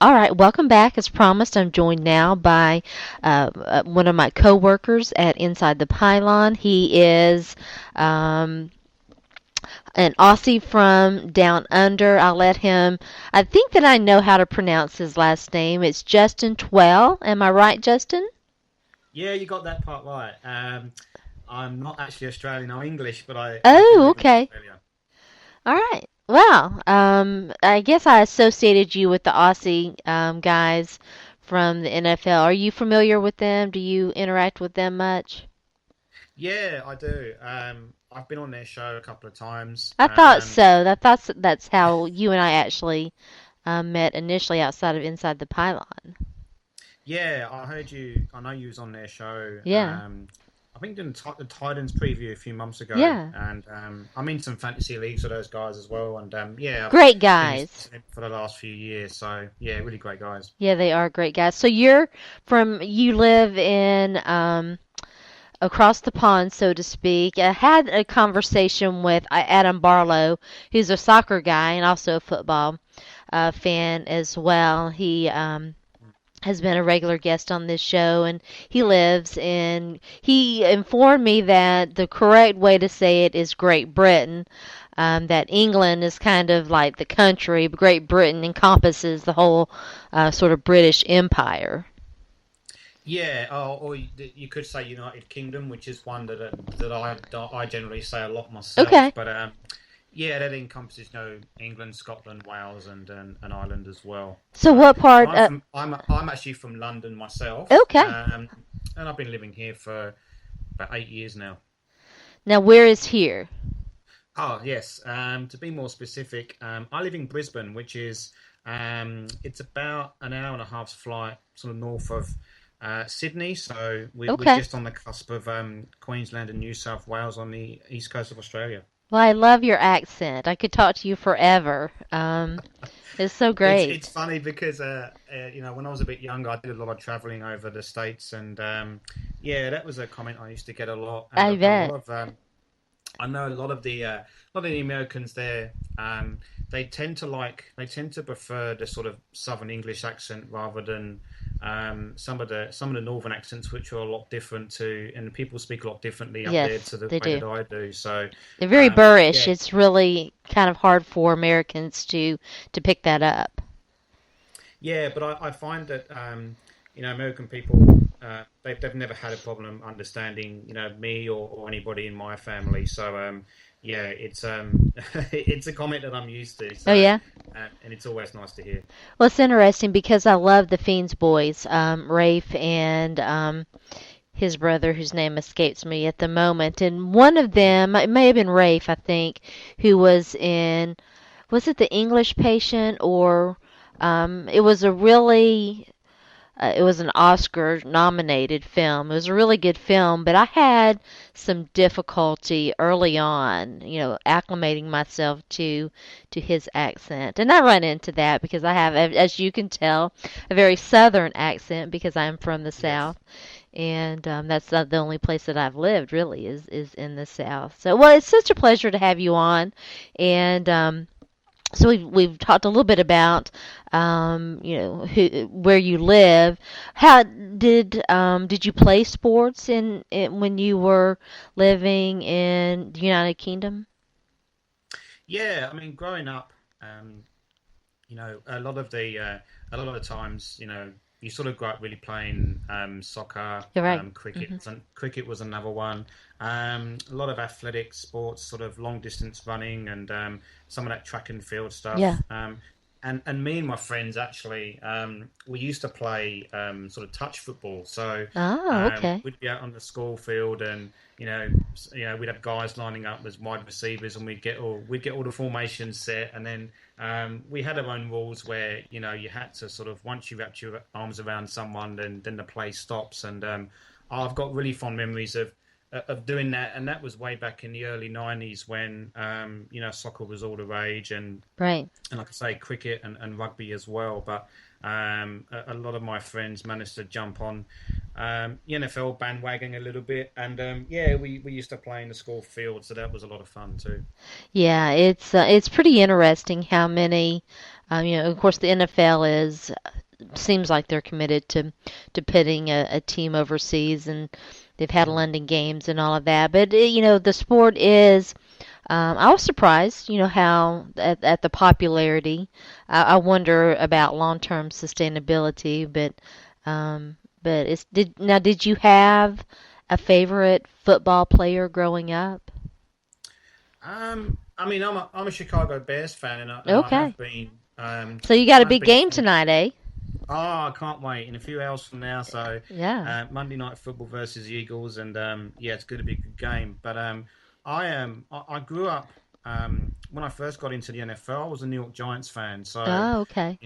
All right, welcome back. As promised, I'm joined now by one of my coworkers at Inside the Pylon. He is um, an Aussie from down under. I'll let him. I think that I know how to pronounce his last name. It's Justin Twell. Am I right, Justin? Yeah, you got that part right. I'm not actually Australian. I'm English, but I do Oh, live in okay. Australia. All right. Well, I guess I associated you with the Aussie guys from the NFL. Are you familiar with them? Do you interact with them much? Yeah, I do. I've been on their show a couple of times. I thought so. That's how you and I actually met initially outside of Inside the Pylon. Yeah, I heard you. I know you was on their show. Yeah. I think doing the Titans preview a few months ago, Yeah. and I'm in some fantasy leagues with those guys as well. And yeah, I've Great been guys. listening for the last few years. So yeah, really great guys. Yeah, they are great guys. So you live in across the pond, so to speak. I had a conversation with Adam Barlow, who's a soccer guy and also a football fan as well. He has been a regular guest on this show, and he informed me that the correct way to say it is Great Britain. That England is kind of like the country, but Great Britain encompasses the whole sort of British Empire. Yeah, or you could say United Kingdom, which is one that I generally say a lot myself. Okay. But yeah, that encompasses England, Scotland, Wales, and Ireland as well. So So, what and part? I'm actually from London myself, Okay. and I've been living here for about 8 years now. Now where is here? Oh yes, to be more specific, I live in Brisbane, which is it's about an hour and a half's flight, sort of north of Sydney. So we're Okay. just on the cusp of Queensland and New South Wales on the east coast of Australia. Well, I love your accent. I could talk to you forever. It's so It's great. funny because when I was a bit younger, I did a lot of traveling over the states, and yeah, that was a comment I used to get a lot, and I a lot bet. of I know a lot of the Americans there, they tend to prefer the sort of Southern English accent rather than some of the Northern accents, which are a lot different to, and people speak a lot differently up there Yes, to the they way do. that I do. So They're very boorish. yeah, It's really kind of hard for Americans to pick that up. yeah, but I find that American people they've never had a problem understanding me or anybody in my family. So yeah, it's it's a comment that I'm used to. Oh So yeah. and it's always nice to hear. Well, it's interesting because I love the Fiends boys, Rafe and his brother, whose name escapes me at the moment. And one of them, it may have been Rafe, I think, who was in, was it The English Patient or it was a really it was an Oscar nominated film. It was a really good film, but I had some difficulty early on, acclimating myself to his accent. And I run into that because I have, as you can tell, a very southern accent because I'm from the Yes. South. And that's not the only place that I've lived really is in the South. So, well, it's such a pleasure to have you on. And so we've talked a little bit about where you live. How did you play sports in when you were living in the United Kingdom? Yeah, I mean, growing up, a lot of the times, you sort of grow up really playing soccer, You're right. cricket. Hmm. Cricket was another one. A lot of athletic sports, sort of long distance running, and some of that track and field Yeah. stuff. And me and my friends actually, we used to play sort of touch football. So Oh, okay. we'd be out on the school field, and we'd have guys lining up as wide receivers, and we'd get all the formations set, and then we had our own rules where you had to sort of, once you wrapped your arms around someone, then the play stops. And I've got really fond memories of of doing that, and that was way back in the early '90s when soccer was all the rage, Right. and like I say, cricket and rugby as well. But a lot of my friends managed to jump on the NFL bandwagon a little bit, and yeah, we used to play in the school field, so that was a lot of fun too. Yeah, it's pretty interesting how many, of course, the NFL is seems like they're committed to putting a team overseas, and they've had Mm. London games and all of that. But the sport is. I was surprised, how at the popularity. I wonder about long-term sustainability, but did you have a favorite football player growing up? I mean, I'm a Chicago Bears fan, and I Okay. have been. So you got a I have big been game since. tonight, eh? Oh, I can't wait in a few hours from now. So Yeah. Monday Night Football versus the Eagles, and yeah, it's going to be a good game. But I grew up when I first got into the NFL. I was a New York Giants fan, so Oh, okay.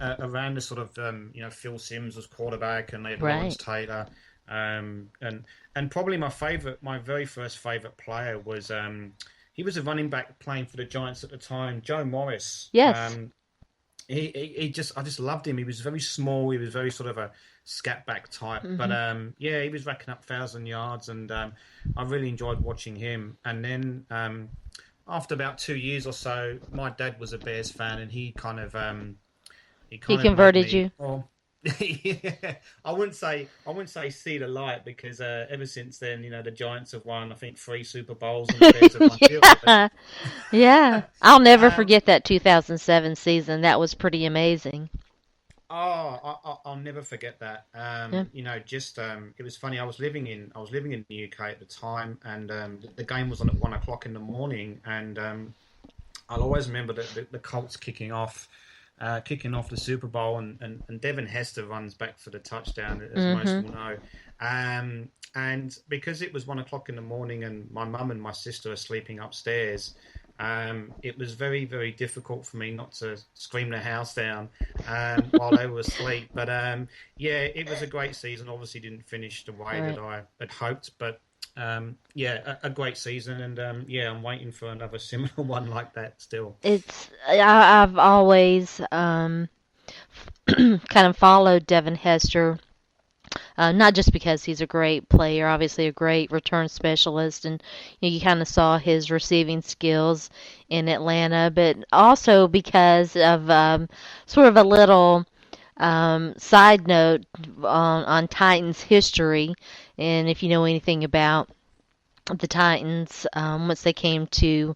around the sort of Phil Simms was quarterback, and they had Lawrence Right. Taylor, um, and and probably my very first favorite player was he was a running back playing for the Giants at the time, Joe Morris. Yes. I just loved him. He was very small. He was very sort of a scat back type, but Hmm. yeah, he was racking up 1,000 yards, and I really enjoyed watching him. And then after about 2 years or so, my dad was a Bears fan, and he He kind of made converted me. you. Well, yeah, I wouldn't say see the light because ever since then, the Giants have won, I think, 3 Super Bowls, and the Bears have won 0. Yeah. Yeah. I'll never Um, forget that 2007 season. That was pretty amazing. I'll never forget that. Yeah. Just it was funny. I was living in the UK at the time, and the game was on at 1 o'clock in the morning, and I'll always remember the Colts kicking off the Super Bowl, and Devin Hester runs back for the touchdown, as most Mhm. will know. And because it was 1 o'clock in the morning, and my mum and my sister are sleeping upstairs, it was very, very difficult for me not to scream the house down while they were asleep. But yeah, it was a great season. Obviously, didn't finish the way that Right. I had hoped, but yeah, a great season, and yeah, I'm waiting for another similar one like that still. I've always kind of followed Devin Hester, not just because he's a great player, obviously a great return specialist, and you kind of saw his receiving skills in Atlanta, but also because of sort of a little side note on Titans history, and if you know anything about the Titans, once they came to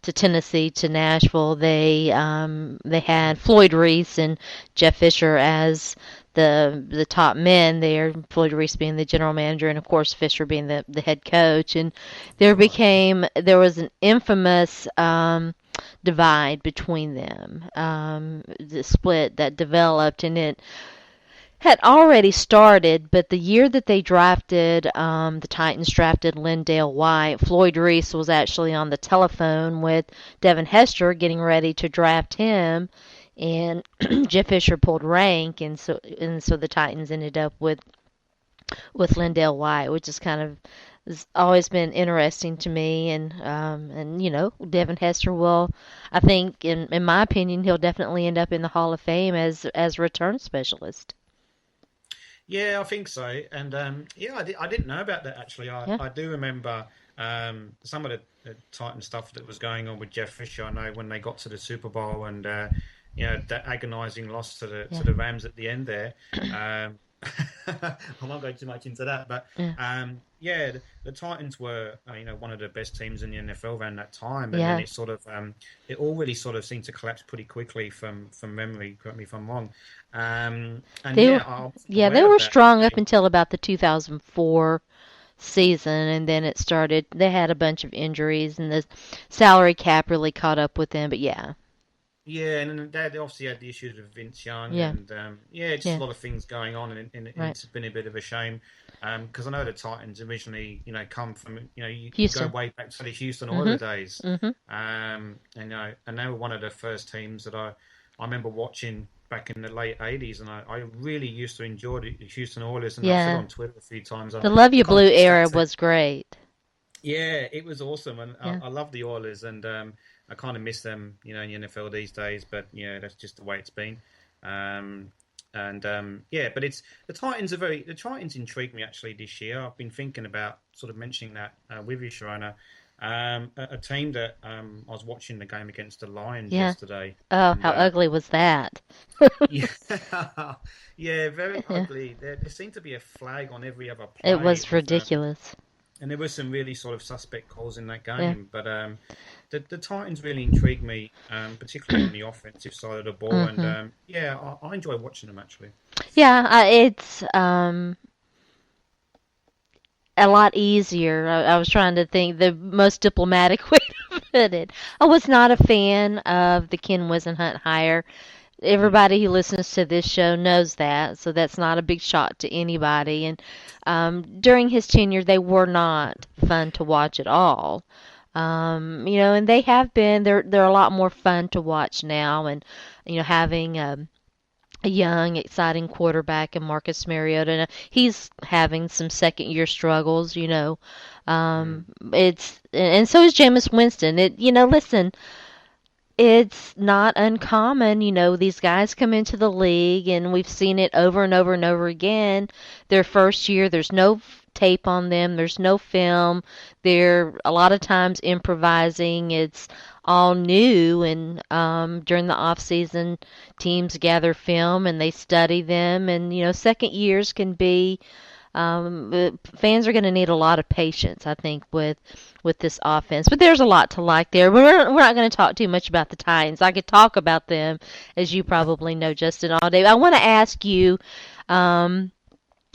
Tennessee to Nashville, they had Floyd Reese and Jeff Fisher as the top men there. Floyd Reese being the general manager, and of course Fisher being the head coach. And Right. there was an infamous divide between them, the split that developed, and it had already started, but the year that they drafted, the Titans drafted Lindale White, Floyd Reese was actually on the telephone with Devin Hester getting ready to draft him, and Jeff Fisher pulled rank, and so the Titans ended up with Lindale White, which is kind of has always been interesting to me, and Devin Hester will, I think, in my opinion, he'll definitely end up in the Hall of Fame as return specialist. Yeah, I think so. And yeah, I didn't know about that actually. Yeah. I do remember some of the Titan stuff that was going on with Jeff Fisher. I know when they got to the Super Bowl, and that agonizing loss to Yeah. the Rams at the end there. Um, I won't go too much into that, but Yeah. yeah, the Titans were one of the best teams in the NFL around that time, and then Yeah. it sort of it all really sort of seemed to collapse pretty quickly from memory. Correct me if I'm wrong. And They yeah, were I'm yeah, they aware of were that strong up actually. until about the 2004 season, and then it started they had a bunch of injuries, and the salary cap really caught up with them, but yeah. Yeah, and then they obviously had the issues with Vince Young, Yeah. and yeah, just a Yeah. lot of things going on, and Right. it's been a bit of a shame because I know the Titans originally, come from, you go Houston. way back to the Houston Oilers Mhm. days, Mhm. and they were one of the first teams that I I remember watching back in the late 80s, and I really used to enjoy the Houston Oilers. And I've said Yeah. on Twitter a few times, The Love I You kind of Blue miss era that team. was great. Yeah, it was awesome, and Yeah. I love the Oilers, and I kind of miss them, in the NFL these days. But yeah, that's just the way it's been. Um, and yeah, but it's the Titans intrigue me actually this year. I've been thinking about sort of mentioning that with you, Sharona. A team that I was watching the game against the Lions Yeah. yesterday, Oh, and how ugly was that? yeah, yeah, very Yeah. ugly. There seemed to be a flag on every other It play. It was was ridiculous. and there were some really sort of suspect calls in that Yeah. game. But the Titans really intrigued me, particularly on the offensive side of the ball. And Mhm. yeah, I enjoy watching them actually. Yeah, it's a lot easier. I was trying to think the most diplomatic way to put it. I was not a fan of the Ken Wisenhunt hire. Mm, Everybody who listens to this show knows that, so that's not a big shock to anybody. And during his tenure, they were not fun to watch at all. And they have been. They're a lot more fun to watch now, and having a young, exciting quarterback in Marcus Mariota. And he's having some second year struggles. mm, It's and so is Jameis Winston. Listen, it's not uncommon, these guys come into the league and we've seen it over and over and over again. Their first year, there's no tape on them, there's no film. They're a lot of times improvising. It's all new and during the off season teams gather film and they study them and second years can be fans are going to need a lot of patience, I think, with this offense. But there's a lot to like there. We're not going to talk too much about the Titans. I could talk about them, as you probably know, Justin, all day. I want to ask you. Um,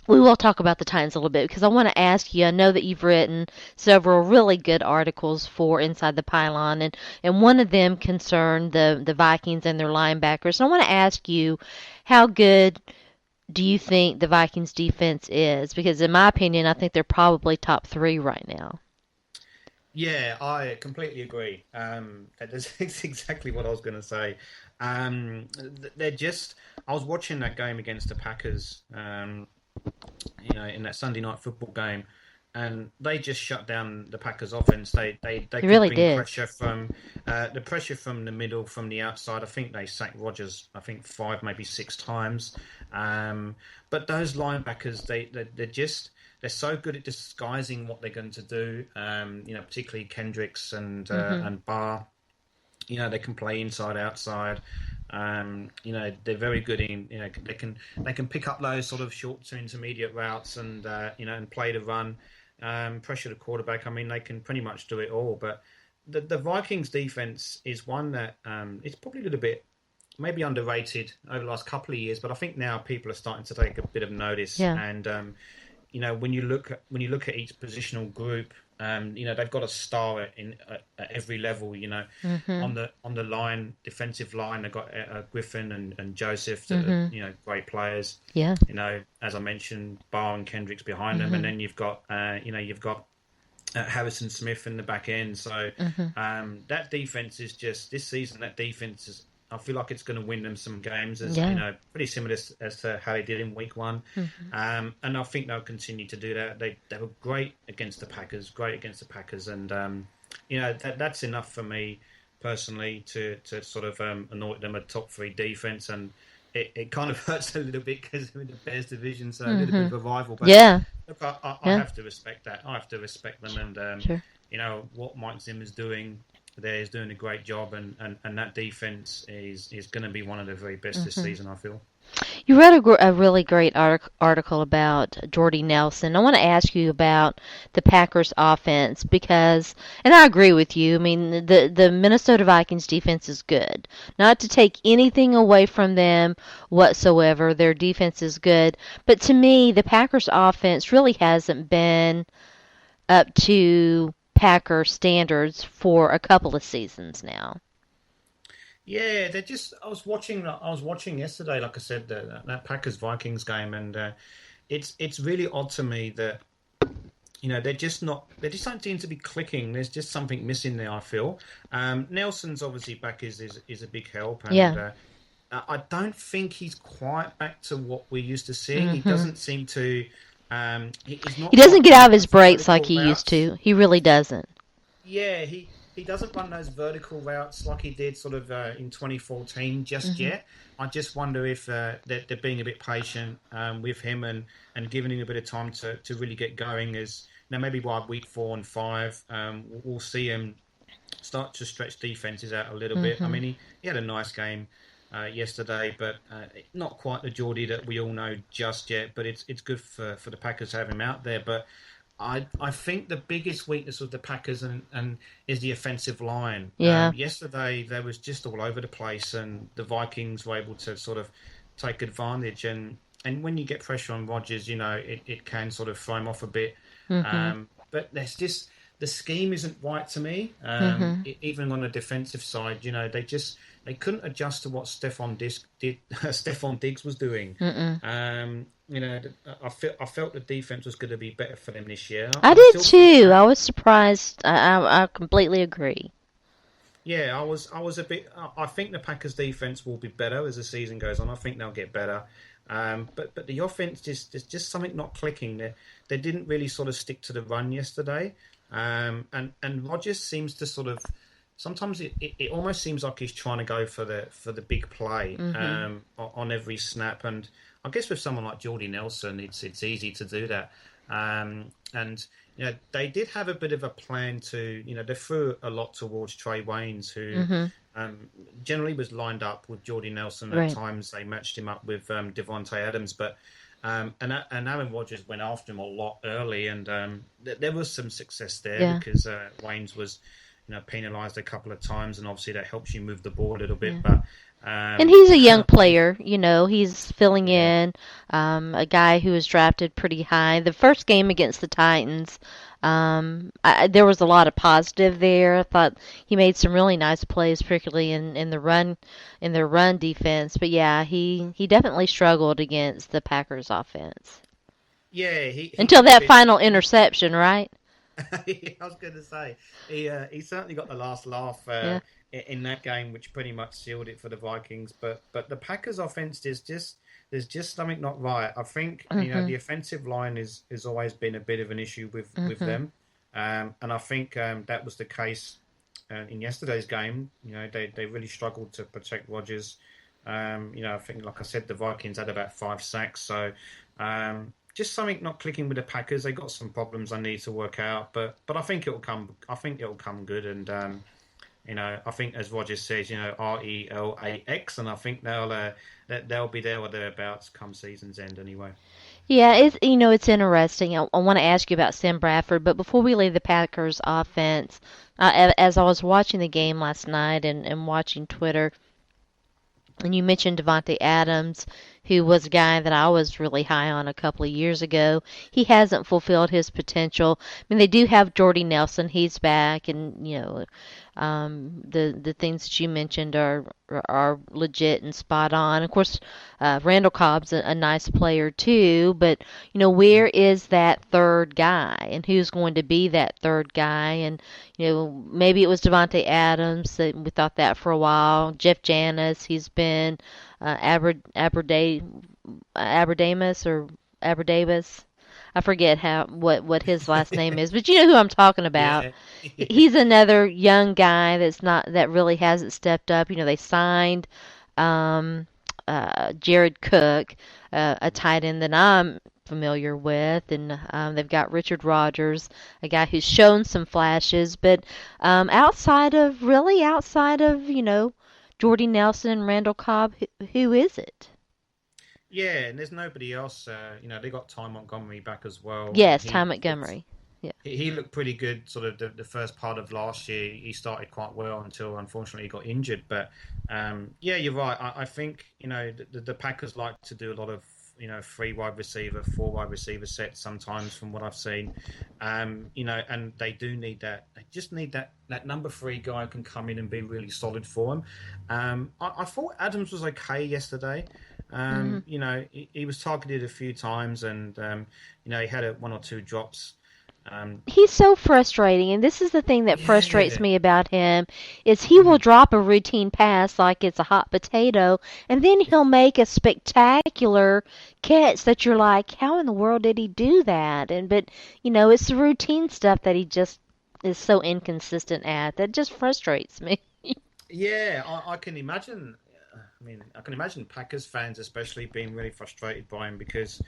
we will talk about the Titans a little bit because I want to ask you. I know that you've written several really good articles for Inside the Pylon, and one of them concerned the Vikings and their linebackers. And I want to ask you, how good do you think the Vikings defense is? Because in my opinion, I think they're probably top three right now. yeah, I completely agree. That's exactly what I was going to say. They're just. I was watching that game against the Packers. In that Sunday night football game, and they just shut down the Packers' offense. They He could really bring did. pressure from the pressure from the middle, from the outside. I think they sacked Rodgers. I think five, maybe six times. Um, but those linebackers, they're just they're so good at disguising what they're going to do. Particularly Kendricks Mhm. and Barr. They can play inside, outside. They're very good in. They can pick up those sort of short to intermediate routes and and play the run, pressure the quarterback. I mean, they can pretty much do it all. But the Vikings defense is one that it's probably a little bit maybe underrated over the last couple of years. But I think now people are starting to take a bit of notice. Yeah. And when you look at each positional group, they've got a star at every level. Mhm. On the line, defensive line, they've got Griffin and Joseph that are Mhm. great players. Yeah. As I mentioned, Barr and Kendricks behind them, and Mhm. then you've got Harrison Smith in the back end. So Mhm. that defense is just this season. That defense is. I feel like it's going to win them some games, as Yeah. pretty similar as to how they did in Week One, Mhm. and I think they'll continue to do that. They were great against the Packers, and that's enough for me personally to sort of anoint them a top three defense, and it kind of hurts a little bit because they're in the Bears division, so a little bit Mhm. of a rival, but. Yeah. Look, I Yeah. have to respect that. I have to respect them, and Sure. what Mike Zimmer's doing there is doing a great job, and that defense is going to be one of the very best this Mhm. season. I feel. You wrote a really great article about Jordy Nelson. I want to ask you about the Packers offense because, and I agree with you. I mean, the Minnesota Vikings defense is good. Not to take anything away from them whatsoever. Their defense is good. But to me, the Packers offense really hasn't been up to Packer standards for a couple of seasons now. Yeah, they're just. I was watching yesterday, like I said, that Packers Vikings game, and it's really odd to me that they're just not. They just don't seem to be clicking. There's just something missing there. I feel. Nelson's obviously back is a big help, and Yeah. I don't think he's quite back to what we're used to seeing. He Hmm. doesn't seem to. He's He not doesn't quite get running out of his those breaks like vertical he used routes. to. He really doesn't. Yeah, he doesn't run those vertical routes like he did sort of in 2014 just Hmm. yet. I just wonder if they're being a bit patient with him and giving him a bit of time to really get going. As now, maybe by week 4 and 5, we'll see him start to stretch defenses out a little bit. I Hmm. mean, he had a nice game yesterday, but not quite the Geordie that we all know just yet. But it's good for the Packers to have him out there. But I think the biggest weakness of the Packers and is the offensive line. Yeah. Yesterday they was just all over the place, and the Vikings were able to sort of take advantage. And when you get pressure on Rodgers, it can sort of throw him off a bit. Hmm. But there's just the scheme isn't right to me. Hmm. Even on the defensive side, they couldn't adjust to what Stephon Diggs did. Stephon Diggs was doing. Mm-mm. I felt the defense was going to be better for them this year. I I did still think too. I that. was surprised. I completely agree. Yeah, I was a bit. I think the Packers' defense will be better as the season goes on. I think they'll get better. But the offense just there's just something not clicking. They didn't really sort of stick to the run yesterday. And Rodgers seems to sort of sometimes it almost seems like he's trying to go for the big play Hmm. on every snap. And I guess with someone like Jordy Nelson, it's easy to do that. And they did have a bit of a plan to, they threw a lot towards Trey Waynes, who Hmm. um, generally was lined up with Jordy Nelson. At Right. times they matched him up with Devontae Adams, but and Aaron Rodgers went after him a lot early, and there was some success there Yeah. because Waynes was, penalised a couple of times, and obviously that helps you move the ball a little bit. Yeah. But And he's a young I think, player, he's filling yeah, in, a guy who was drafted pretty high. The first game against the Titans, there was a lot of positive there. I thought he made some really nice plays, particularly in their run defense. But yeah, he definitely struggled against the Packers offense yeah, he until got a that bit. final interception, right? I was going to say he certainly got the last laugh Yeah. in that game, which pretty much sealed it for the Vikings. But the Packers' offense is just there's just something not right. I think Mhm. the offensive line is always been a bit of an issue with Mhm. them, and I think that was the case in yesterday's game. They really struggled to protect Rodgers. I think, like I said, the Vikings had about 5 sacks, so. Just something not clicking with the Packers. They got some problems I need to work out, but I think it'll come. I think it'll come good, and I think as Roger says, RELAX, and I think they'll be there or thereabouts come season's end anyway. Yeah, it's interesting. I want to ask you about Sam Bradford, but before we leave the Packers offense, as I was watching the game last night and watching Twitter, and you mentioned Devontae Adams, who was a guy that I was really high on a couple of years ago. He hasn't fulfilled his potential. I mean, they do have Jordy Nelson. He's back, and the things that you mentioned are legit and spot on. Of course, Randall Cobb's a nice player too, but where is that third guy, and who's going to be that third guy? And maybe it was Devontae Adams. That we thought that for a while. Jeff Janis, he's been Aberdamus or Aberdavis. I forget what his last name is, but you know who I'm talking about. Yeah, He's another young guy that really hasn't stepped up. They signed um, Jared Cook, a tight end that I'm familiar with, and they've got Richard Rodgers, a guy who's shown some flashes, but outside of Jordy Nelson and Randall Cobb, who is it? yeah, and there's nobody else. They got Ty Montgomery back as well, and Yes, Ty he looked Montgomery. Yeah. he looked pretty good. Sort of the first part of last year, he started quite well until unfortunately he got injured. But yeah, you're right. I think the Packers like to do a lot of three wide receiver, four wide receiver sets sometimes from what I've seen. And they do need that. They just need that number three guy who can come in and be really solid for them. I thought Adams was okay yesterday. Hmm. He was targeted a few times, and he had one or two drops. He's so frustrating, and this is the thing that frustrates Yeah, me about him is he will mm, drop a routine pass like it's a hot potato, and then he'll make a spectacular catch that you're like, how in the world did he do that? And but it's the routine stuff that he just is so inconsistent at that just frustrates me. yeah. I can imagine. I mean, I can imagine Packers fans especially being really frustrated by him because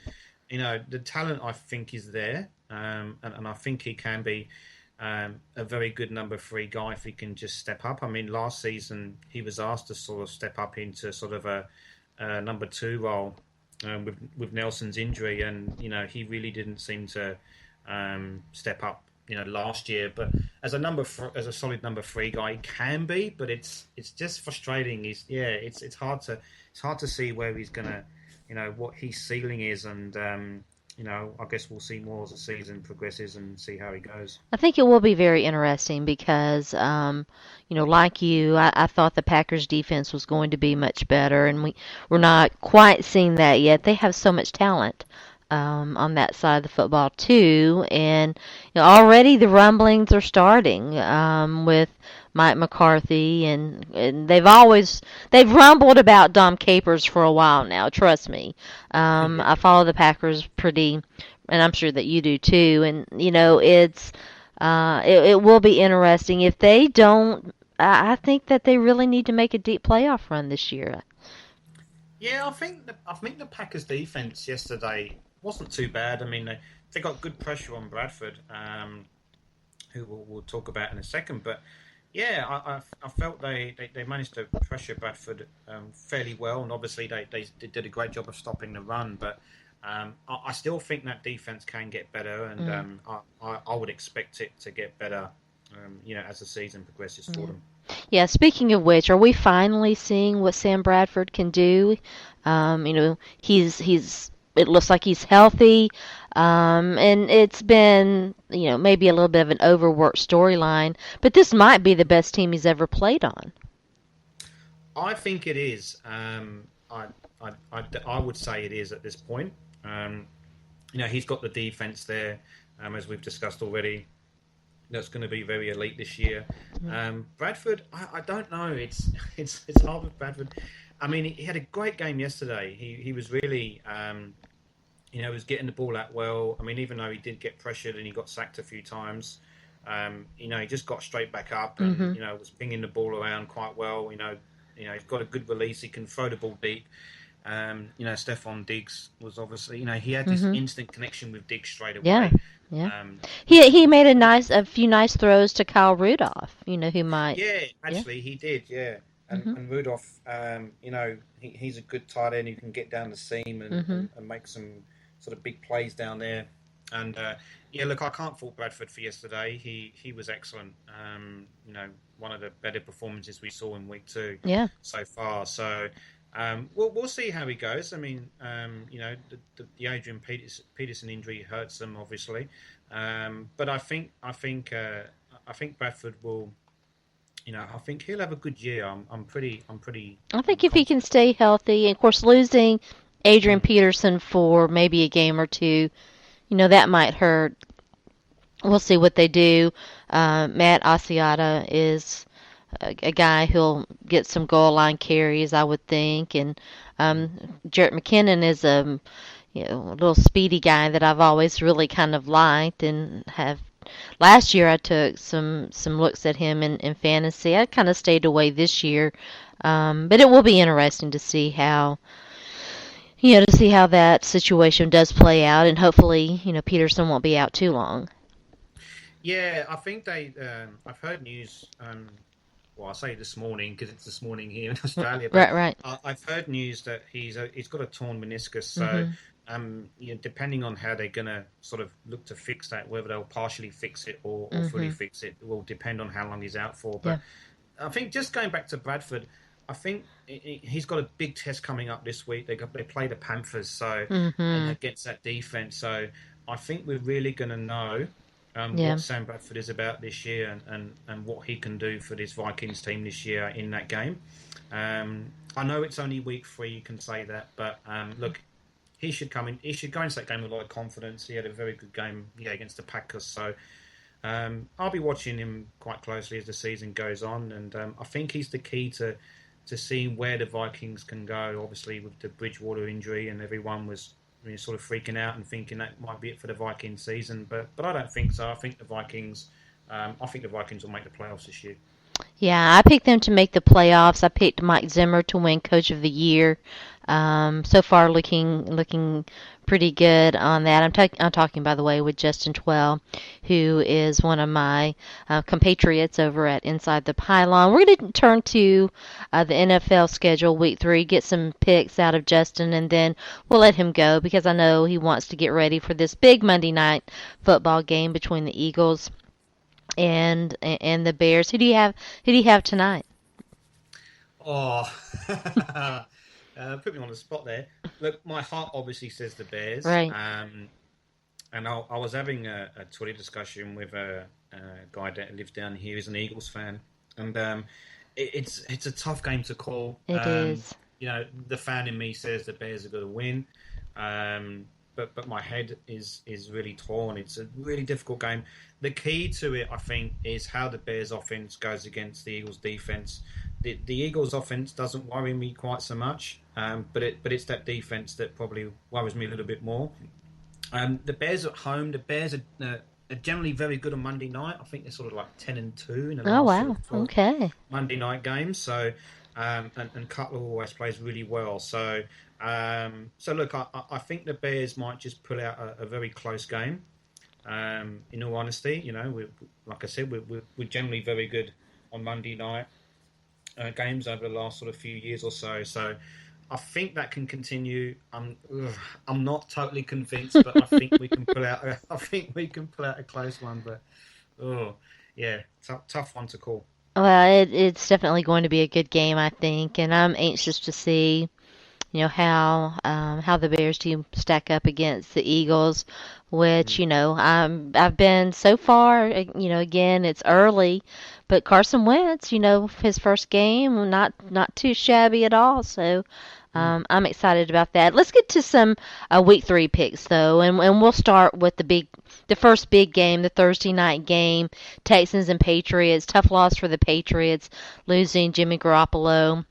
the talent I think is there, and I think he can be a very good number three guy if he can just step up. I mean, last season he was asked to sort of step up into sort of a number two role with Nelson's injury, and he really didn't seem to step up. Last year, but as a solid number three guy, he can be, but it's just frustrating. It's hard to see where he's gonna, what his ceiling is, and I guess we'll see more as the season progresses and see how he goes. I think it will be very interesting because, like you, I thought the Packers defense was going to be much better, and we're not quite seeing that yet. They have so much talent on that side of the football too, and already the rumblings are starting with Mike McCarthy, and they've rumbled about Dom Capers for a while now. Trust me, Yeah. I follow the Packers pretty, and I'm sure that you do too. And it will be interesting if they don't. I think that they really need to make a deep playoff run this year. Yeah, I think the Packers defense yesterday wasn't too bad. I mean, they got good pressure on Bradford, who we'll talk about in a second. But yeah, I felt they managed to pressure Bradford fairly well, and obviously they did a great job of stopping the run. But I still think that defense can get better, and Mm, I would expect it to get better, as the season progresses for yeah. them. Yeah, speaking of which, are we finally seeing what Sam Bradford can do? He's it looks like he's healthy. And it's been, maybe a little bit of an overworked storyline, but this might be the best team he's ever played on. I think it is. I would say it is at this point. Um, he's got the defense there, as we've discussed already. That's going to be very elite this year. Bradford, I don't know. It's hard with Bradford. I mean, he had a great game yesterday. He was really, was getting the ball out well. I mean, even though he did get pressured and he got sacked a few times, he just got straight back up and Hmm. was pinging the ball around quite well. He's got a good release. He can throw the ball deep. Stephon Diggs was obviously, he had this Hmm. instant connection with Diggs straight Yeah, away, yeah. um, He which made is really a few nice throws to Kyle Rudolph. Who might. yeah, Yeah. actually he did, yeah. Hmm. And Rudolph, he's a good tight end who can get down the seam and, Hmm. and, and make some sort of big plays down there. And yeah, look, I can't fault Bradford for yesterday. He was excellent. One of the better performances we saw in week two Yeah. so far. So we'll see how he goes. I mean, the Adrian Peterson injury hurts him obviously, but I think Bradford will. I think he'll have a good year. I'm pretty I think if he can confident. stay healthy, and of course losing Adrian Mm. Peterson for maybe a game or two, that might hurt. We'll see what they do. Matt Asiata is a guy who'll get some goal line carries, I would think, and Mm. Jarrett McKinnon is a little speedy guy that I've always really kind of liked and have. Last year I took some looks at him in fantasy. I kind of stayed away this year, but it will be interesting to see how that situation does play out, and hopefully Peterson won't be out too long. Yeah, I think they. I've heard news. Well, I say this morning because it's this morning here in Australia, but Right, right. I've heard news that he's got a torn meniscus. So, Mhm. depending on how they're gonna sort of look to fix that, whether they'll partially fix it or fully Mhm. fix it, will depend on how long he's out for. Yeah. But I think just going back to Bradford, I think he's got a big test coming up this week. They play the Panthers, so and Mhm. against that defense. So I think we're really going to know Yeah. what Sam Bradford is about this year and what he can do for this Vikings team this year in that game. I know it's only week 3, you can say that, but look, he should come in. He should go into that game with a lot of confidence. He had a very good game, yeah, against the Packers. So I'll be watching him quite closely as the season goes on, and I think he's the key to seeing where the Vikings can go. Obviously, with the Bridgewater injury, and everyone was sort of freaking out and thinking that might be it for the Vikings season. But I don't think so. I think the Vikings will make the playoffs this year. Yeah, I picked them to make the playoffs. I picked Mike Zimmer to win Coach of the Year. So far, looking pretty good on that. I'm talking, by the way, with Justin Twell, who is one of my compatriots over at Inside the Pylon. We're going to turn to the NFL schedule, Week 3, get some picks out of Justin, and then we'll let him go because I know he wants to get ready for this big Monday night football game between the Eagles and the Bears. Who do you have tonight? Oh, put me on the spot there. Look, my heart obviously says the Bears. Right. And I was having a Twitter discussion with a guy that lives down here. He's an Eagles fan, and it's a tough game to call. It is. The fan in me says the Bears are going to win, but my head is really torn. It's a really difficult game. The key to it, I think, is how the Bears offense goes against the Eagles defense. The Eagles offense doesn't worry me quite so much, but it's that defense that probably worries me a little bit more. The Bears at home, the Bears are generally very good on Monday night. I think they're sort of like 10-2 in the Oh last sort wow. of 12 Okay. Monday night games. So, and Cutler always plays really well. So look, I think the Bears might just pull out a very close game. In all honesty, like I said, we're generally very good on Monday night games over the last sort of few years or so. So I think that can continue. I'm not totally convinced, but I think we can pull out. I think we can pull out a close one. But yeah, tough one to call. Well, it's definitely going to be a good game, I think, and I'm anxious to see, how the Bears team stack up against the Eagles, which Mm. I've been so far, again it's early, but Carson Wentz, his first game, not too shabby at all. So Mm. I'm excited about that. Let's get to some Week 3 picks though, and we'll start with the first big game, the Thursday night game, Texans and Patriots. Tough loss for the Patriots, losing Jimmy Garoppolo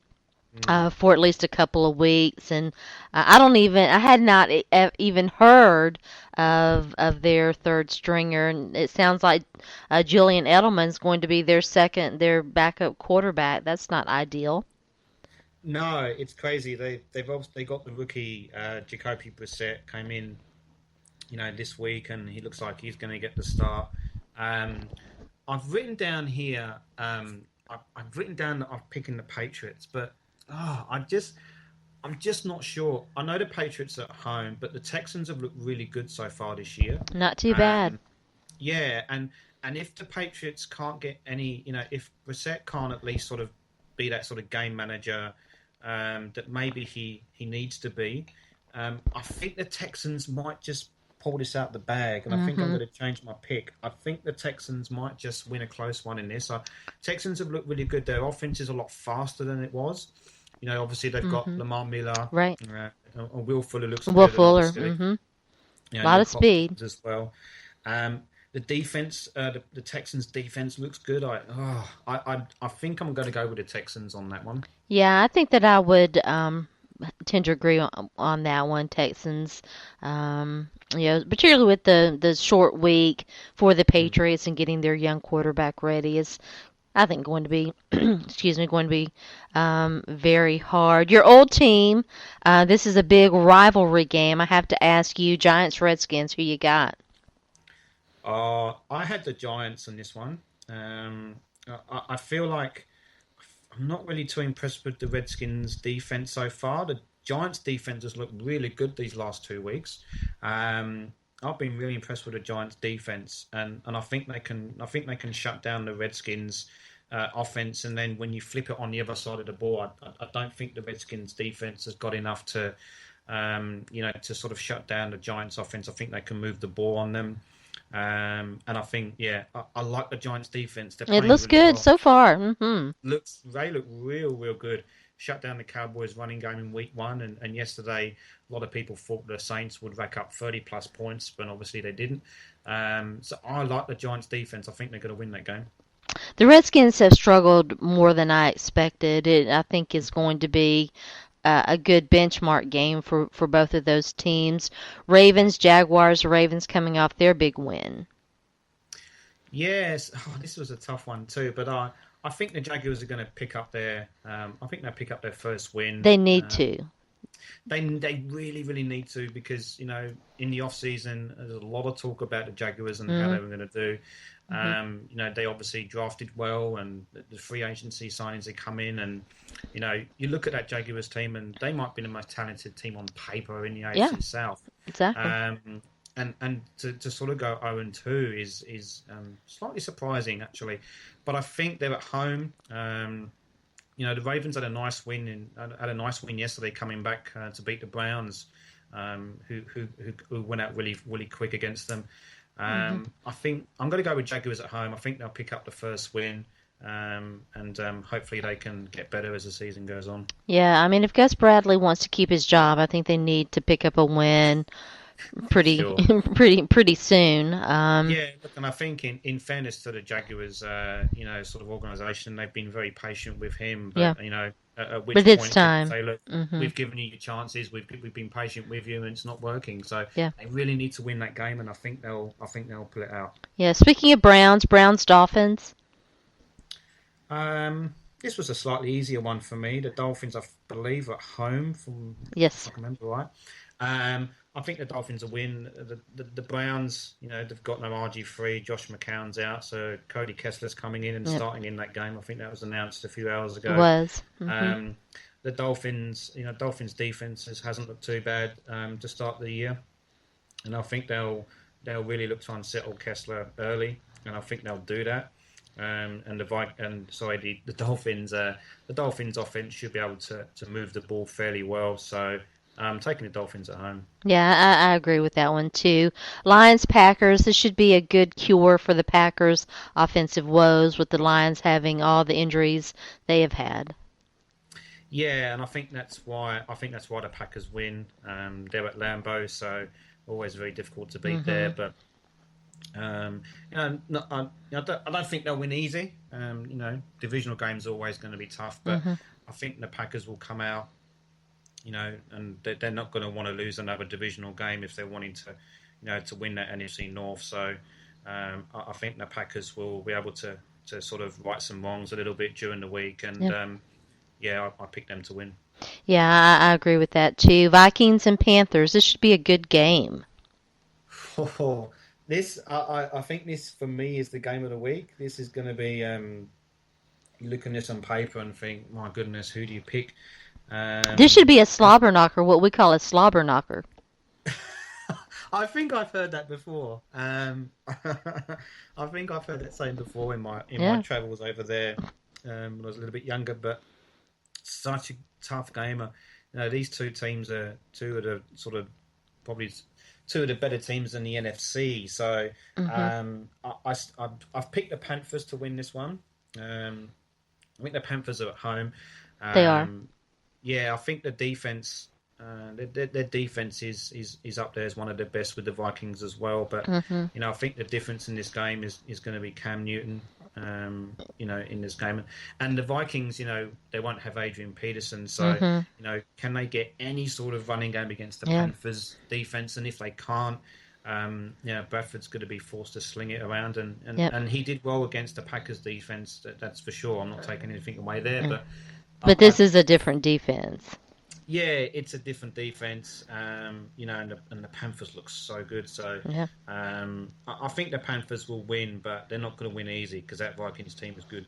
Mm. for at least a couple of weeks, and I had not even heard of their third stringer, and it sounds like Julian Edelman's going to be their backup quarterback. That's not ideal. No, it's crazy. They've obviously got the rookie Jacoby Brissett came in, this week, and he looks like he's going to get the start. Um, I've written down here. I've written down that I'm picking the Patriots, but I'm just not sure. I know the Patriots are at home, but the Texans have looked really good so far this year. Not too bad. Um, yeah, and if the Patriots can't get any, if Brissett can't at least sort of be that sort of game manager that maybe he needs to be, I think the Texans might just pull this out the bag, and I think I'm Hmm. going to change my pick. I think the Texans might just win a close one in this. Texans have looked really good. Their offense is a lot faster than it was. Obviously they've got Hmm. Lamar Miller, Right. and Will Fuller looks Will good, and Fuller. obviously Hmm. A lot of Nick speed. Hopkins as well. The defense, the Texans defense looks good. I think I'm going to go with the Texans on that one. Yeah, I think that I would tend to agree on that one, Texans. Particularly with the short week for the Mm. Patriots and getting their young quarterback ready is, I think, going to be, excuse me, going to be very hard. Your old team, this is a big rivalry game. I have to ask you, Giants, Redskins, who you got? I had the Giants on this one. I feel like I'm not really too impressed with the Redskins' defense so far. The Giants' defense has looked really good these last 2 weeks. I've been really impressed with the Giants' defense, and I think they can. I think they can shut down the Redskins' offense. And then when you flip it on the other side of the ball, I don't think the Redskins' defense has got enough to sort of shut down the Giants' offense. I think they can move the ball on them. And I think, yeah, I like the Giants' defense. They're It playing looks really good well. so far. Hmm. They look real good. shut down the Cowboys' running game in week one, and yesterday a lot of people thought the Saints would rack up 30 plus points, but obviously they didn't. So I like the Giants' defense. I think they're going to win that game. The Redskins have struggled more than I expected. I think is going to be a good benchmark game for both of those teams. Yeah. Ravens, Jaguars, Ravens coming off their big win. Yes, this was a tough one too, but I think the Jaguars are going to pick up their. I think they'll pick up their first win. They need to. They really really need to, because in the off season there's a lot of talk about the Jaguars and how Mm-hmm. they were going to do. They obviously drafted well, and the free agency signings they come in, and you look at that Jaguars team, and they might be the most talented team on paper in the Yeah, AFC South. exactly. And to sort of go 0-2 is slightly surprising actually, but I think they're at home. The Ravens had a nice win yesterday, coming back to beat the Browns, who went out really really quick against them. Mm-hmm. I think I'm going to go with Jaguars at home. I think they'll pick up the first win, and hopefully they can get better as the season goes on. Yeah, I mean, if Gus Bradley wants to keep his job, I think they need to pick up a win For pretty, sure. pretty soon. Yeah, look, and I think in fairness to the Jaguars, sort of organisation, they've been very patient with him. Yeah, But at but which it's point did they time. say, "Look, Hmm. we've given you your chances. We've been patient with you, and it's not working." So Yeah, they really need to win that game, and I think they'll pull it out. yeah. Speaking of Browns, Dolphins. This was a slightly easier one for me. The Dolphins, I believe, are at home, from if Yes, I can remember right. I think the Dolphins will win. The Browns, they've got no RG3. Josh McCown's out, so Cody Kessler's coming in and yep, starting in that game. I think that was announced a few hours it ago. was. Hmm. Um, the Dolphins defense hasn't looked too bad to start the year, and I think they'll really look to unsettle Kessler early, and I think they'll do that. And the Dolphins offense should be able to move the ball fairly well. So taking the Dolphins at home. Yeah, I agree with that one too. Lions, Packers. This should be a good cure for the Packers' offensive woes, with the Lions having all the injuries they have had. Yeah, and I think that's why the Packers win. They're at Lambeau, so always very difficult to beat there. Hmm. But I don't think they'll win easy. Divisional games are always going to be tough, but Hmm. I think the Packers will come out. And they're not going to want to lose another divisional game if they're wanting to win that NFC North. So I think the Packers will be able to sort of right some wrongs a little bit during the week, and Yeah, I pick them to win. yeah, I agree with that too. Vikings and Panthers. This should be a good game. Oh, I think this for me is the game of the week. This is going to be you look at this on paper and think, my goodness, who do you pick? This should Um, be a slobber knocker, what we call a slobber knocker. I think I've heard that before. I think I've heard that saying before in my Yeah, travels over there when I was a little bit younger. But such a tough game. These two teams are two of the sort of probably two of the better teams in the NFC. So hmm I've picked the Panthers to win this one. I think the Panthers are at home. they are. Um, yeah, I think the defense, their defense is up there as one of the best with the Vikings as well. But Hmm. I think the difference in this game is going to be Cam Newton. In this game, and the Vikings, they won't have Adrian Peterson, so Hmm. can they get any sort of running game against the Yeah, Panthers defense? And if they can't, Bradford's going to be forced to sling it around, and, and, yep. and he did well against the Packers defense. That's for sure. I'm not taking anything away there, but But I, this is a different defense. yeah, it's a different defense, and the Panthers look so good. So Yeah. I think the Panthers will win, but they're not going to win easy because that Vikings team is good.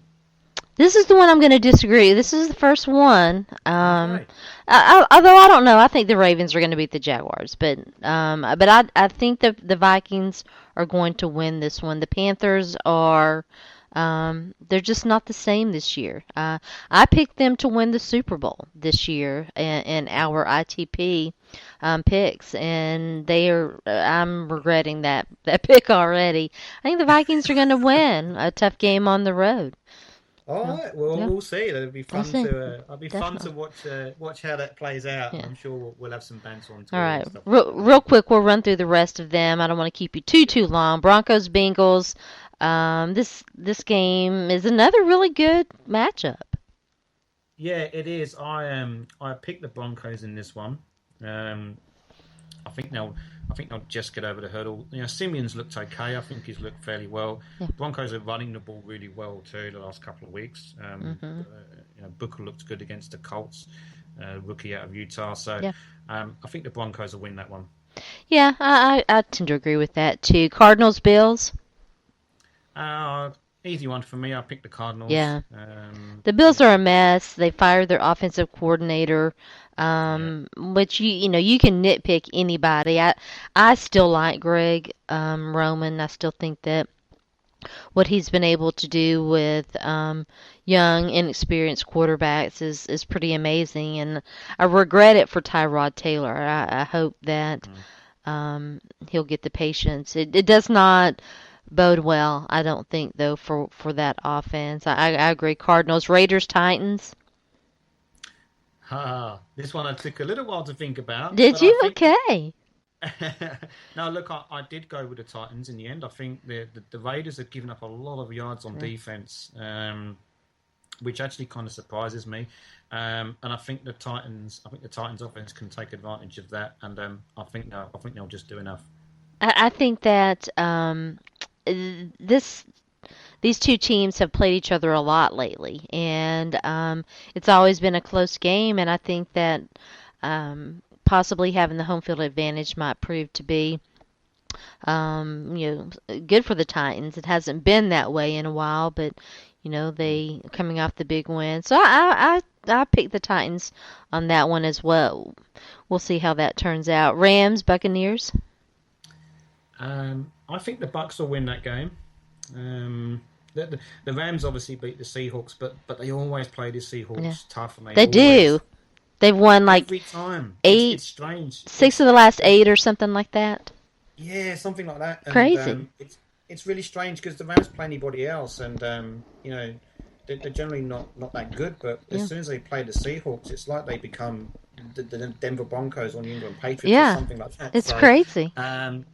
This is the one I'm going to disagree. This is the first one. Okay. Although I don't know, I think the Ravens are going to beat the Jaguars, but I think the Vikings are going to win this one. The Panthers are. They're just not the same this year. I picked them to win the Super Bowl this year in our ITP picks, and they are. I'm regretting that pick already. I think the Vikings are going to win a tough game on the road. All So right. Well, yeah, we'll see. It'll be we'll fun see. to. It'll be fun to Definitely. watch how that plays out, and Yeah. I'm sure we'll have some banter on All Twitter right. and stuff like that. Real quick, we'll run through the rest of them. I don't want to keep you too long. Broncos Bengals. This game is another really good matchup. Yeah, it is. I picked the Broncos in this one. Um, I think they'll I think they'll just get over the hurdle. Simeon's looked okay. I think he's looked fairly well. Yeah. Broncos are running the ball really well too the last couple of weeks. Mhm. Booker looked good against the Colts, rookie out of Utah. So Yeah. I think the Broncos will win that one. Yeah. I tend to agree with that too. Cardinals Bills. Uh, Easy one for me. I picked the Cardinals. Yeah. The Bills are a mess. They fired their offensive coordinator, Yeah. which you can nitpick anybody. I still like Greg Roman. I still think that what he's been able to do with young, inexperienced quarterbacks is pretty amazing, and I regret it for Tyrod Taylor. I hope that Mm. he'll get the patience. It does not bode well, I don't think, though, for that offense. I agree. Cardinals, Raiders, Titans. This one I took a little while to think about, Did but I you? think Okay. no, look, I did go with the Titans in the end. I think the Raiders have given up a lot of yards on Yeah. defense, which actually kind of surprises me. And I think the Titans offense can take advantage of that, and I think they'll just do enough. I think that this these two teams have played each other a lot lately, and it's always been a close game. And I think that possibly having the home field advantage might prove to be, good for the Titans. It hasn't been that way in a while, but Mm. they coming off the big win. So I picked the Titans on that one as well. We'll see how that turns out. Rams, Buccaneers. I think the Bucks will win that game. The Rams obviously beat the Seahawks, but they always play the Yeah, Seahawks tough, and they they do. always They've won like every time. eight, It's strange. 6 of the last 8 or something like that. Yeah, something like that. And Crazy. it's really strange because the Rams play anybody else, and they're generally not that good. But as Yeah. soon as they play the Seahawks, it's like they become the Denver Broncos or New England Patriots or Yeah. something like that. It's So crazy. um,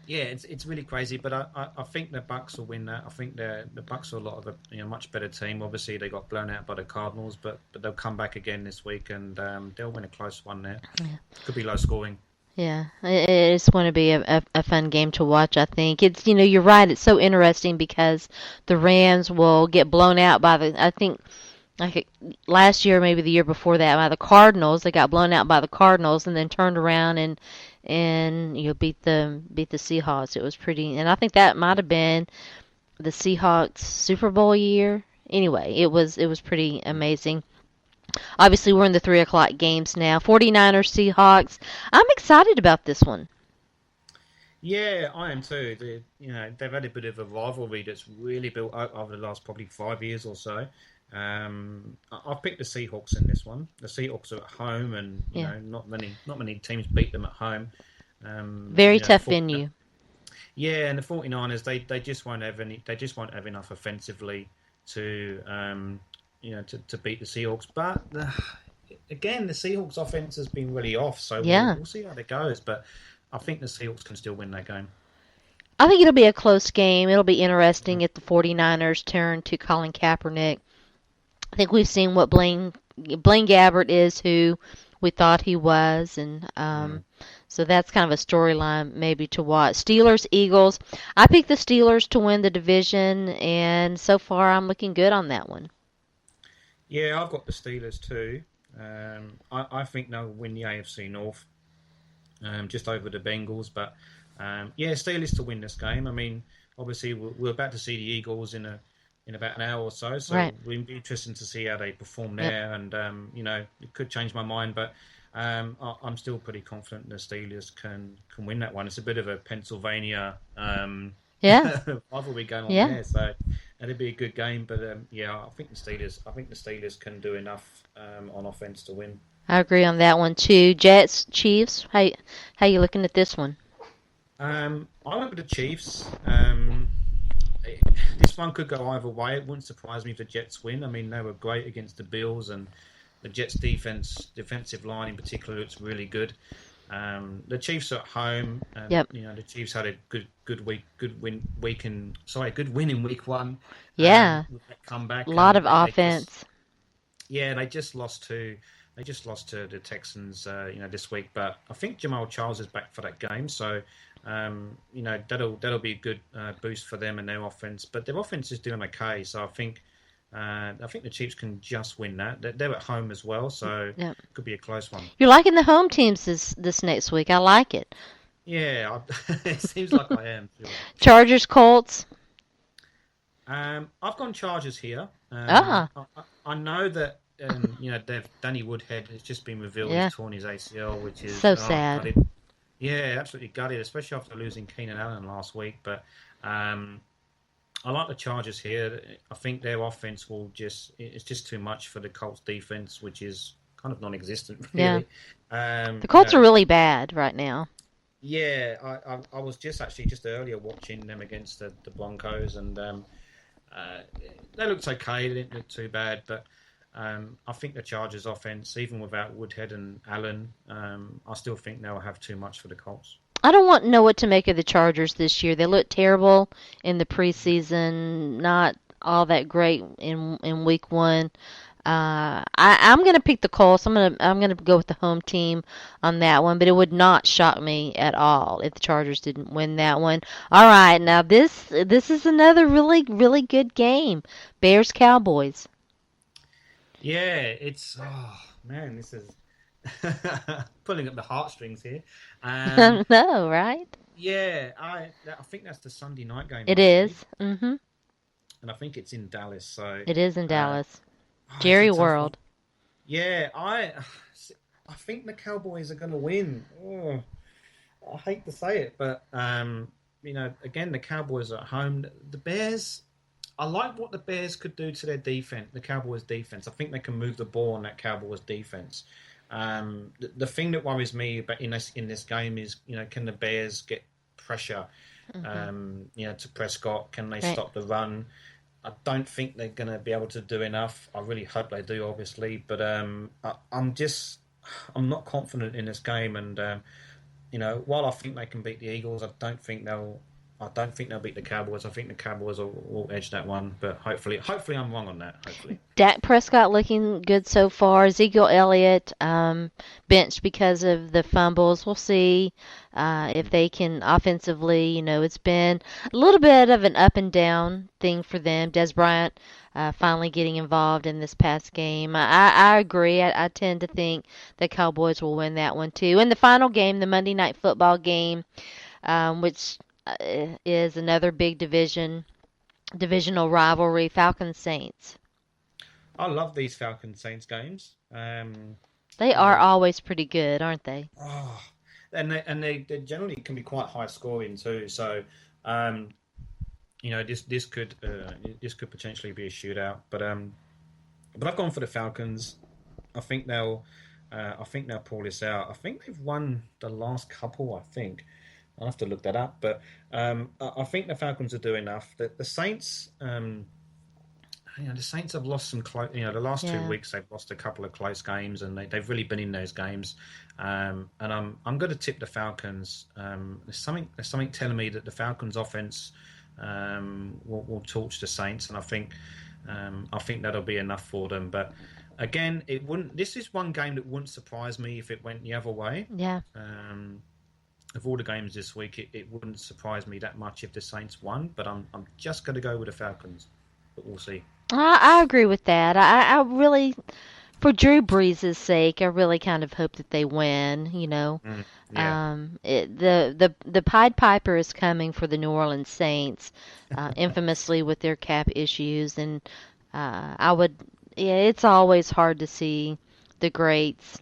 yeah, it's really crazy. But I think the Bucks will win that. I think the Bucks are a lot of much better team. Obviously, they got blown out by the Cardinals, but they'll come back again this week, and they'll win a close one there. Yeah. Could be low scoring. Yeah, it's going to be a fun game to watch, I think. You're right. It's so interesting because the Rams will get blown out by I think, like last year, maybe the year before that, by the Cardinals. They got blown out by the Cardinals and then turned around and beat the Seahawks. It was pretty, and I think that might have been the Seahawks Super Bowl year. Anyway, it was pretty amazing. Obviously, we're in the 3 o'clock games now. 49ers Seahawks. I'm excited about this one. Yeah, I am too. They've had a bit of a rivalry that's really built up over the last probably 5 years or so. I've picked the Seahawks in this one. The Seahawks are at home, and Yeah, not many teams beat them at home. very The tough 40, venue. yeah, and the 49ers they just won't have enough offensively to to beat the Seahawks. But again, the Seahawks offense has been really off, so Yeah, we'll see how that goes. But I think the Seahawks can still win that game. I think it'll be a close game. It'll be interesting if the 49ers turn to Colin Kaepernick. I think we've seen what Blaine Gabbert is, who we thought he was, and Mm. so that's kind of a storyline maybe to watch. Steelers, Eagles. I picked the Steelers to win the division, and so far I'm looking good on that one. Yeah, I've got the Steelers too. I think they'll win the AFC North, just over the Bengals. But yeah, Steelers to win this game. I mean, obviously we're about to see the Eagles in about an hour or so, so Right. it'll be interesting to see how they perform Yep. there. And it could change my mind, but I'm still pretty confident the Steelers can win that one. It's a bit of a Pennsylvania Yeah. rivalry going on Yeah. there, so it'd be a good game. But yeah, I think the Steelers can do enough on offense to win. I agree on that one too. Jets, Chiefs. How you looking at this one? I went with the Chiefs. this one could go either way. It wouldn't surprise me if the Jets win. I mean, they were great against the Bills, and the Jets' defensive line in particular, looks really good. The Chiefs are at home, and Yep. the Chiefs had a good win in week one. Yeah. With that A comeback, lot and of they just offense. yeah, they just lost to the Texans, this week. But I think Jamal Charles is back for that game, so that'll be a good boost for them and their offense. But their offense is doing okay, so I think the Chiefs can just win that. They're at home as well, so it Yep. could be a close one. You're liking the home teams this next week. I like it. Yeah, it seems like I am. Sure. Chargers, Colts. I've gone Chargers here. Ah, I know that Danny Woodhead has just been revealed yeah. he's torn his ACL, which is So sad. gutted. Yeah, absolutely gutted, especially after losing Keenan Allen last week. But I like the Chargers here. I think their offense it's just too much for the Colts defense, which is kind of non-existent, Yeah. really. The Colts are really bad right now. Yeah, I was just earlier watching them against the Broncos, and uh, they looked okay. They didn't look too bad, but I think the Chargers offense, even without Woodhead and Allen, I still think they'll have too much for the Colts. I don't want to know what to make of the Chargers this year. They look terrible in the preseason, not all that great in week one. I'm gonna pick the Colts. I'm gonna go with the home team on that one, but it would not shock me at all if the Chargers didn't win that one. All right, now this is another really good game. Bears Cowboys. Yeah, it's man, this is pulling at the heartstrings here. Um, No, right? yeah, I think that's the Sunday night game It actually, is. Mhm. and I think it's in Dallas. So It is in uh, Dallas. it's a Jerry tough one. World. Yeah, I think the Cowboys are going to win. Oh, I hate to say it, but again, the Cowboys are at home. The Bears, I like what the Bears could do to their defense, the Cowboys' defense. I think they can move the ball on that Cowboys' defense. The thing that worries me about in this game is, can the Bears get pressure, Mhm. to Prescott? Can they Right. stop the run? I don't think they're going to be able to do enough. I really hope they do, obviously, but I'm not confident in this game, and while I think they can beat the Eagles, I don't think they'll beat the Cowboys. I think the Cowboys will edge that one, but hopefully I'm wrong on that. Hopefully, Dak Prescott looking good so far. Ezekiel Elliott benched because of the fumbles. We'll see if they can offensively. It's been a little bit of an up and down thing for them. Des Bryant finally getting involved in this past game. I agree. I tend to think the Cowboys will win that one too. And the final game, the Monday Night Football game, which is another big divisional rivalry, Falcons Saints. I love these Falcons Saints games. They You are know, always pretty good, aren't they? oh, and they generally can be quite high scoring too. So, um, this could potentially be a shootout. But I've gone for the Falcons. I think they'll pull this out. I think they've won the last couple. I think I'll have to look that up. But I think the Falcons will do enough. The Saints. The Saints have lost some close. The last two Yeah. weeks they've lost a couple of close games, and they've really been in those games. And I'm going to tip the Falcons. There's something telling me that the Falcons' offense will torch the Saints, and I think that'll be enough for them. But again, it wouldn't. This is one game that wouldn't surprise me if it went the other way. Yeah. Of all the games this week, it wouldn't surprise me that much if the Saints won. But I'm just going to go with the Falcons. But we'll see. I agree with that. I really, for Drew Brees' sake, I really kind of hope that they win. Yeah. The Pied Piper is coming for the New Orleans Saints, infamously with their cap issues, and I would, yeah, it's always hard to see the greats,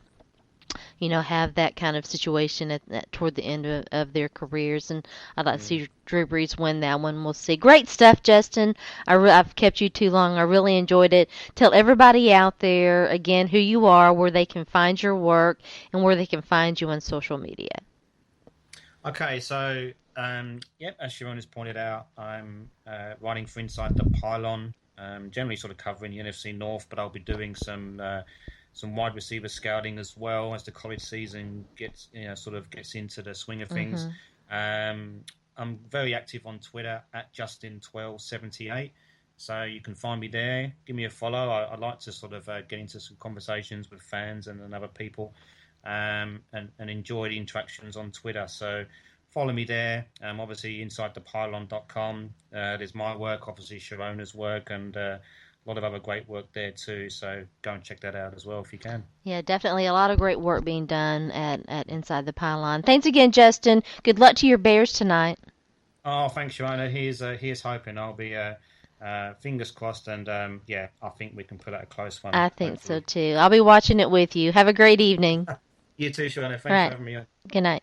have that kind of situation toward the end of their careers. And I'd like to Mm. see Drew Brees win that one. We'll see. Great stuff, Justin. I've kept you too long. I really enjoyed it. Tell everybody out there again who you are, where they can find your work, and where they can find you on social media. Okay, so Yep, as Sharon has pointed out, I'm writing for Inside the Pylon, generally sort of covering the NFC North, but I'll be doing some wide receiver scouting as well as the college season gets sort of gets into the swing of things. Mm-hmm. I'm very active on Twitter at Justin Twell 78. So you can find me there. Give me a follow. I'd like to sort of get into some conversations with fans and other people, and enjoy the interactions on Twitter. So follow me there. Obviously, insidethepylon.com. There's my work, obviously Sharona's work, and a lot of other great work there too. So go and check that out as well if you can. Yeah, definitely a lot of great work being done at Inside the Pylon. Thanks again, Justin. Good luck to your Bears tonight. Oh, thanks, Sharona. Here's hoping. I'll be fingers crossed, and yeah, I think we can put out a close one, I think so hopefully. too. I'll be watching it with you. Have a great evening. You too, Sharona. All Thanks for right. having me on. Good night.